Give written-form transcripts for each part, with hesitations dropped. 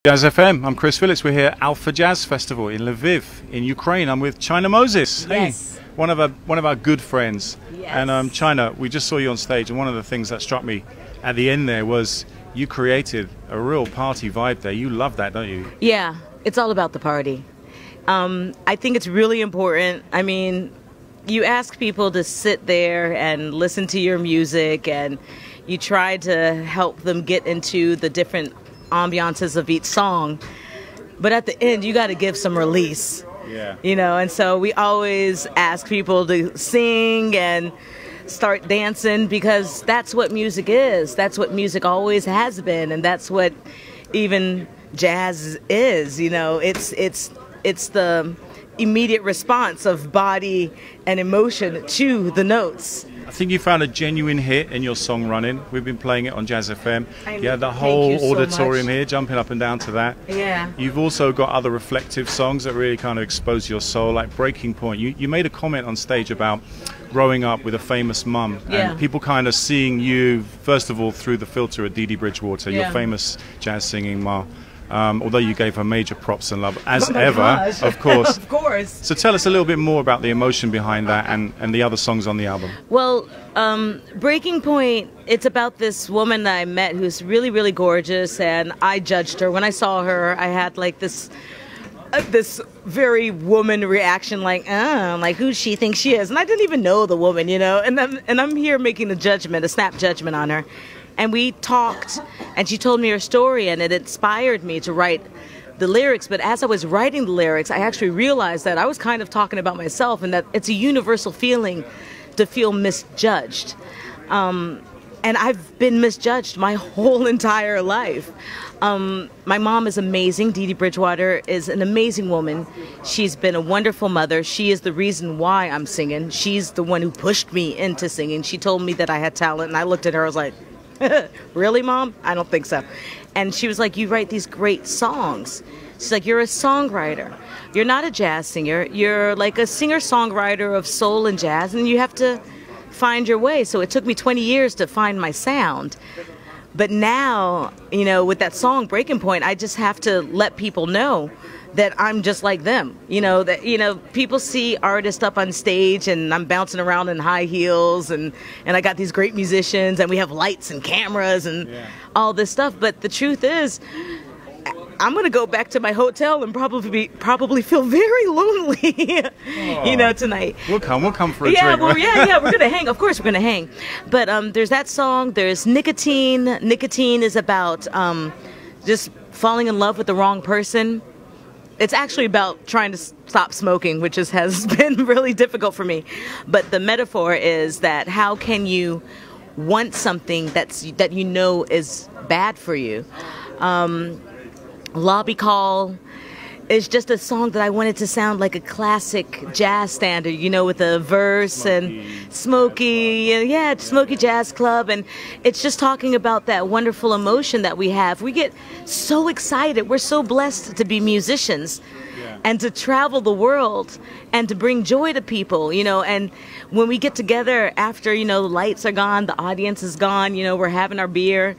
Jazz FM, I'm Chris Phillips. We're here at Alfa Jazz Festival in Lviv, in Ukraine. I'm with China Moses. Yes. Hey, one of our good friends. Yes. And China, we just saw you on stage, and one of the things that struck me at the end there was you created a real party vibe there. You love that, don't you? Yeah, it's all about the party. I think it's really important. I mean, you ask people to sit there and listen to your music, and you try to help them get into the different ambiances of each song, but at the end you got to give some release. Yeah. You know, and so we always ask people to sing and start dancing, because that's what music is. That's what music always has been, and that's what even jazz is. You know, it's the immediate response of body and emotion to the notes. I think you found a genuine hit in your song Running. We've been playing it on Jazz FM. You had the Thank whole you so auditorium much. here jumping up and down to that. Yeah. You've also got other reflective songs that really kind of expose your soul, like Breaking Point. You made a comment on stage about growing up with a famous mum, Yeah. and people kind of seeing you, first of all, through the filter of Dee Dee Bridgewater, your Yeah. famous jazz singing ma. Although you gave her major props and love, as Oh my ever, gosh. of course. Of course. So tell us a little bit more about the emotion behind that and the other songs on the album. Well, Breaking Point, it's about this woman that I met who's really, really gorgeous, and I judged her. When I saw her, I had like this very woman reaction, like who she thinks she is, and I didn't even know the woman, you know. And I'm here making a snap judgment on her. And we talked, and she told me her story, and it inspired me to write the lyrics. But as I was writing the lyrics, I actually realized that I was kind of talking about myself, and that it's a universal feeling to feel misjudged. And I've been misjudged my whole entire life. My mom is amazing. Dee Dee Bridgewater is an amazing woman. She's been a wonderful mother. She is the reason why I'm singing. She's the one who pushed me into singing. She told me that I had talent, and I looked at her, I was like, really, Mom? I don't think so. And she was like, you write these great songs. She's like, you're a songwriter. You're not a jazz singer. You're like a singer-songwriter of soul and jazz, and you have to find your way. So it took me 20 years to find my sound. But now, you know, with that song Breaking Point, I just have to let people know that I'm just like them. You know, that, you know, people see artists up on stage and I'm bouncing around in high heels, and I got these great musicians, and we have lights and cameras and all this stuff. But the truth is, I'm going to go back to my hotel and probably feel very lonely, you know, tonight. We'll come for a yeah, drink. well, yeah, we're going to hang. Of course we're going to hang. But there's that song. There's Nicotine. Nicotine is about just falling in love with the wrong person. It's actually about trying to stop smoking, which has been really difficult for me. But the metaphor is that how can you want something that you know is bad for you? Lobby Call is just a song that I wanted to sound like a classic jazz standard, you know, with a verse and Smokey Jazz Club. And it's just talking about that wonderful emotion that we have. We get so excited. We're so blessed to be musicians and to travel the world and to bring joy to people, you know. And when we get together after, you know, the lights are gone, the audience is gone, you know, we're having our beer.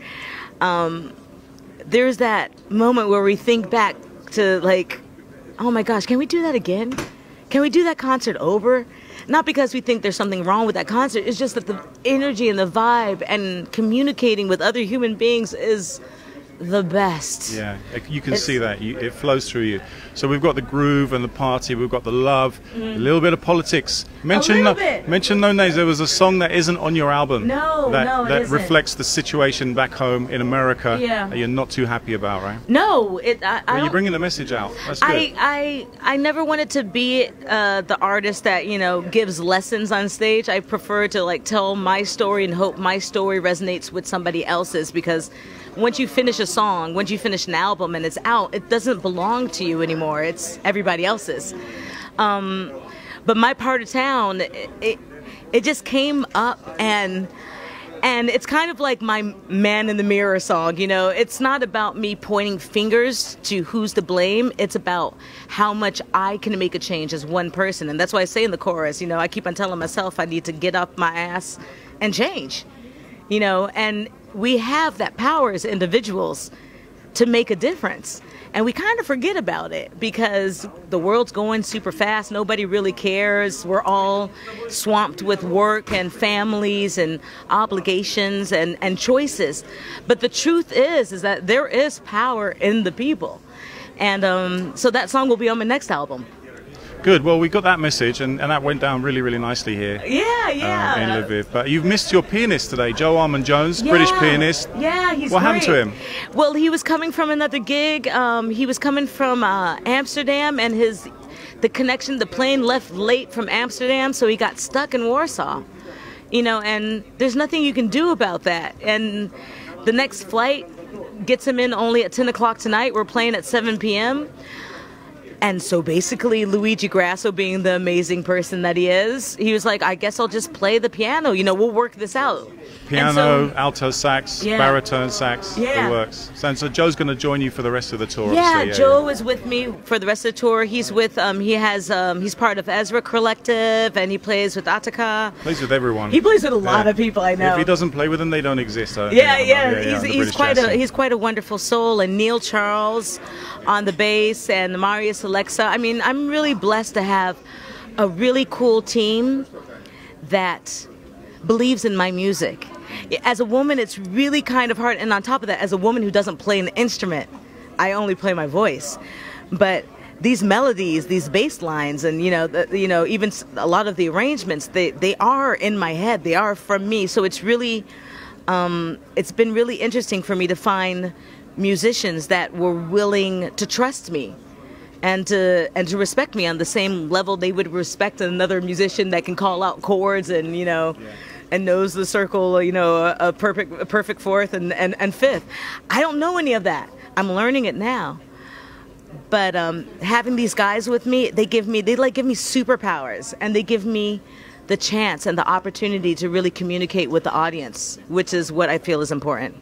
There's that moment where we think back to, like, oh my gosh, can we do that again? Can we do that concert over? Not because we think there's something wrong with that concert. It's just that the energy and the vibe and communicating with other human beings is the best. Yeah, you can see that. It flows through you. So we've got the groove and the party, we've got the love, a little bit of politics. Mention no names. There was a song that isn't on your album that reflects the situation back home in America that you're not too happy about, right? No, you're bringing the message out. That's good. I never wanted to be the artist that, you know, gives lessons on stage. I prefer to, like, tell my story and hope my story resonates with somebody else's, because once you finish a song, once you finish an album and it's out, it doesn't belong to you anymore. It's everybody else's. But my part of town, it just came up, and it's kind of like my man in the mirror song, you know. It's not about me pointing fingers to who's to blame. It's about how much I can make a change as one person. And that's why I say in the chorus, you know, I keep on telling myself I need to get up my ass and change, you know. And we have that power as individuals to make a difference. And we kind of forget about it because the world's going super fast. Nobody really cares. We're all swamped with work and families and obligations and choices. But the truth is that there is power in the people. And so that song will be on my next album. Good. Well, we got that message, and that went down really, really nicely here. Yeah. In Lviv. But you've missed your pianist today, Joe Armand-Jones, British pianist. Yeah, he's What great. happened to him? Well, he was coming from another gig. He was coming from Amsterdam, and the connection, the plane left late from Amsterdam, so he got stuck in Warsaw. You know, and there's nothing you can do about that. And the next flight gets him in only at 10 o'clock tonight. We're playing at 7 p.m. And so basically, Luigi Grasso, being the amazing person that he is, he was like, I guess I'll just play the piano. You know, we'll work this out. Piano, alto sax, baritone sax, it works. So Joe's going to join you for the rest of the tour. Yeah, Joe is with me for the rest of the tour. He's with, he's part of Ezra Collective, and he plays with Attica. Plays with everyone. He plays with a lot of people, I know. If he doesn't play with them, they don't exist. He's quite a wonderful soul. And Neil Charles on the bass, and Marius Alexa. I mean, I'm really blessed to have a really cool team that believes in my music. As a woman, it's really kind of hard. And on top of that, as a woman who doesn't play an instrument, I only play my voice. But these melodies, these bass lines, and even a lot of the arrangements, they are in my head. They are from me. So it's really, it's been really interesting for me to find musicians that were willing to trust me and to respect me on the same level they would respect another musician that can call out chords and and knows the circle, a perfect fourth and fifth. I don't know any of that. I'm learning it now. But having these guys with me, they give me superpowers, and they give me the chance and the opportunity to really communicate with the audience, which is what I feel is important.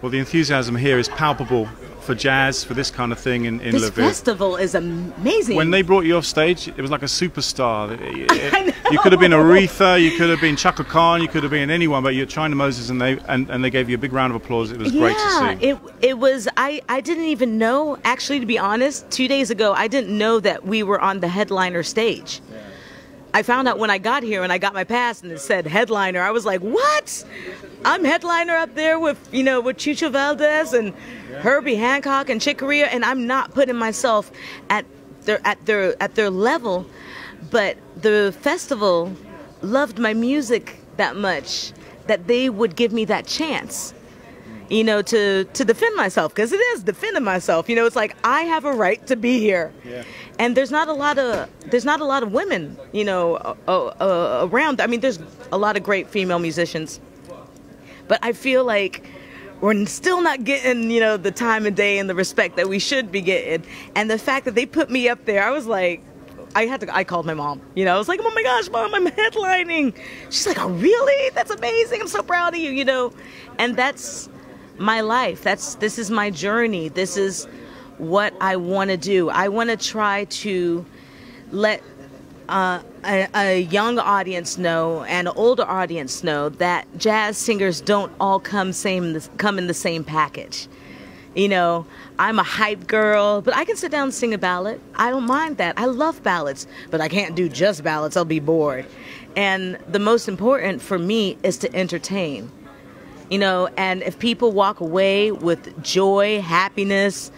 Well, the enthusiasm here is palpable for jazz, for this kind of thing in Lviv. This festival is amazing. When they brought you off stage, it was like a superstar. You could have been Aretha, you could have been Chaka Khan, you could have been anyone, but you're China Moses, and they gave you a big round of applause. It was great to see. It was. I didn't even know, actually, to be honest, 2 days ago, I didn't know that we were on the headliner stage. I found out when I got here and I got my pass and it said headliner. I was like, what? I'm headliner up there with Chucho Valdez and Herbie Hancock and Chick Corea, and I'm not putting myself at their level. But the festival loved my music that much that they would give me that chance, to defend myself, because it is defending myself. It's like I have a right to be here. Yeah. And there's not a lot of women, around. I mean, there's a lot of great female musicians, but I feel like we're still not getting, the time of day and the respect that we should be getting. And the fact that they put me up there, I was like, I called my mom. I was like, oh my gosh, Mom, I'm headlining. She's like, oh really? That's amazing. I'm so proud of you. And that's my life. This is my journey. This is what I want to do. I want to try to let a young audience know and an older audience know that jazz singers don't all come in the same package. I'm a hype girl, but I can sit down and sing a ballad. I don't mind that. I love ballads, but I can't do just ballads. I'll be bored. And the most important for me is to entertain. And if people walk away with joy, happiness,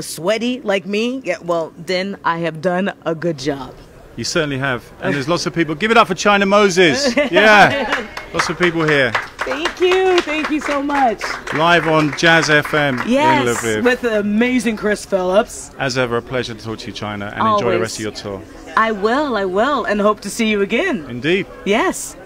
sweaty like me, well, then I have done a good job. You certainly have. And there's lots of people. Give it up for China Moses. Yeah. Lots of people here. Thank you. Thank you so much. Live on Jazz FM in Lviv. With the amazing Chris Phillips. As ever, a pleasure to talk to you, China, and Always. Enjoy the rest of your tour. I will, and hope to see you again. Indeed. Yes.